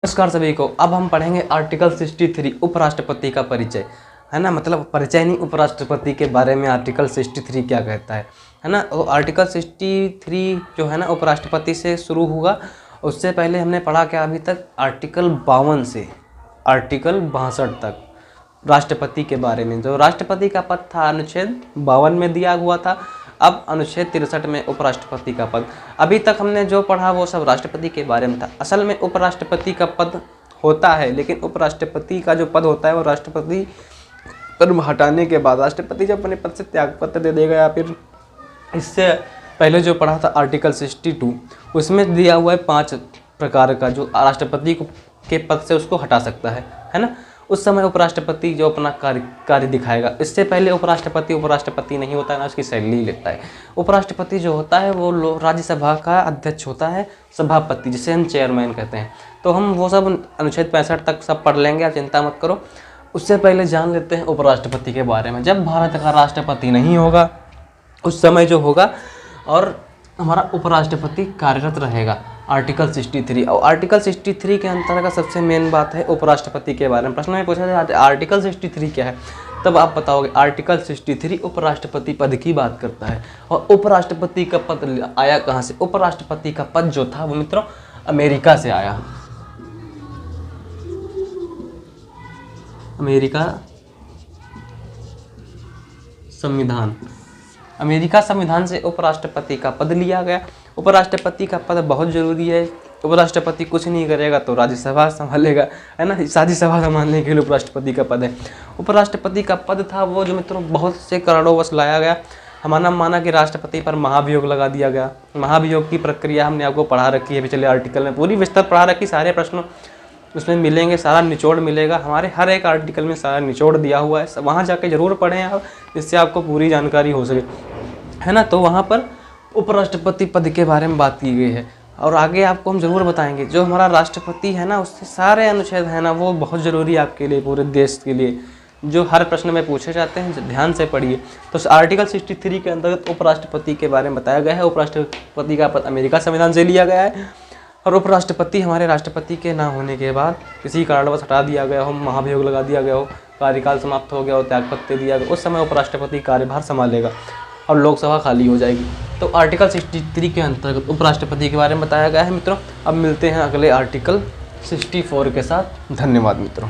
नमस्कार सभी को। अब हम पढ़ेंगे आर्टिकल 63 उपराष्ट्रपति का परिचय, है ना। मतलब परिचय नहीं, उपराष्ट्रपति के बारे में आर्टिकल 63 क्या कहता है ना। वो आर्टिकल 63 जो है ना उपराष्ट्रपति से शुरू होगा। उससे पहले हमने पढ़ा क्या अभी तक, आर्टिकल 52 से आर्टिकल 62 तक राष्ट्रपति के बारे में। जो राष्ट्रपति का पद था अनुच्छेद 52 में दिया हुआ था, अब अनुच्छेद 63 में उपराष्ट्रपति का पद। अभी तक हमने जो पढ़ा वो सब राष्ट्रपति के बारे में था। असल में उपराष्ट्रपति का पद होता है, लेकिन उपराष्ट्रपति का जो पद होता है वो राष्ट्रपति पद हटाने के बाद राष्ट्रपति जब अपने पद से त्यागपत्र दे देगा, या फिर इससे पहले जो पढ़ा था आर्टिकल 62, उसमें दिया हुआ है 5 प्रकार का जो राष्ट्रपति के पद से उसको हटा सकता है ना। उस समय उपराष्ट्रपति जो अपना कार्य दिखाएगा। इससे पहले उपराष्ट्रपति नहीं होता है ना, उसकी शैली लेता है। उपराष्ट्रपति जो होता है वो राज्यसभा का अध्यक्ष होता है, सभापति, जिसे हम चेयरमैन कहते हैं। तो हम वो सब अनुच्छेद 65 तक सब पढ़ लेंगे, आप चिंता मत करो। उससे पहले जान लेते हैं उपराष्ट्रपति के बारे में। जब भारत का राष्ट्रपति नहीं होगा उस समय जो होगा और हमारा उपराष्ट्रपति कार्यरत रहेगा, आर्टिकल 63। और आर्टिकल 63 के अंतर्गत सबसे मेन बात है उपराष्ट्रपति के बारे में। प्रश्न में पूछा जाए आर्टिकल 63 क्या है, तब आप बताओगे आर्टिकल 63 उपराष्ट्रपति पद की बात करता है। और उपराष्ट्रपति का पद आया कहाँ से? उपराष्ट्रपति का पद जो था वो मित्रों अमेरिका से आया। अमेरिका संविधान से उपराष्ट्रपति का पद लिया गया। उपराष्ट्रपति का पद बहुत ज़रूरी है। उपराष्ट्रपति कुछ नहीं करेगा तो राज्यसभा संभालेगा, है ना। राज्यसभा संभालने के लिए उपराष्ट्रपति का पद है। उपराष्ट्रपति का पद था वो जो मित्रों बहुत से करोड़ों वर्ष लाया गया। हमारा माना कि राष्ट्रपति पर महाभियोग लगा दिया गया। महाभियोग की प्रक्रिया हमने आपको पढ़ा रखी है पिछले आर्टिकल में, पूरी विस्तृत पढ़ा रखी। सारे प्रश्न उसमें मिलेंगे, सारा निचोड़ मिलेगा। हमारे हर एक आर्टिकल में सारा निचोड़ दिया हुआ है, वहाँ जाके ज़रूर पढ़ें आप, जिससे आपको पूरी जानकारी हो सके, है ना। तो वहाँ पर उपराष्ट्रपति पद के बारे में बात की गई है। और आगे आपको हम ज़रूर बताएंगे जो हमारा राष्ट्रपति है ना, उससे सारे अनुच्छेद है ना वो बहुत ज़रूरी है आपके लिए, पूरे देश के लिए, जो हर प्रश्न में पूछे जाते हैं। ध्यान से पढ़िए। तो आर्टिकल 63 के अंतर्गत उपराष्ट्रपति के बारे में बताया गया है। उपराष्ट्रपति का पद अमेरिका संविधान से लिया गया है। और उपराष्ट्रपति हमारे राष्ट्रपति के ना होने के बाद किसी कारणवश हटा दिया गया हो, महाभियोग लगा दिया गया हो, कार्यकाल समाप्त हो गया हो, त्यागपत्र दिया गया, उस समय उपराष्ट्रपति कार्यभार संभालेगा और लोकसभा खाली हो जाएगी। तो आर्टिकल 63 के अंतर्गत उपराष्ट्रपति के बारे में बताया गया है मित्रों। अब मिलते हैं अगले आर्टिकल 64 के साथ। धन्यवाद मित्रों।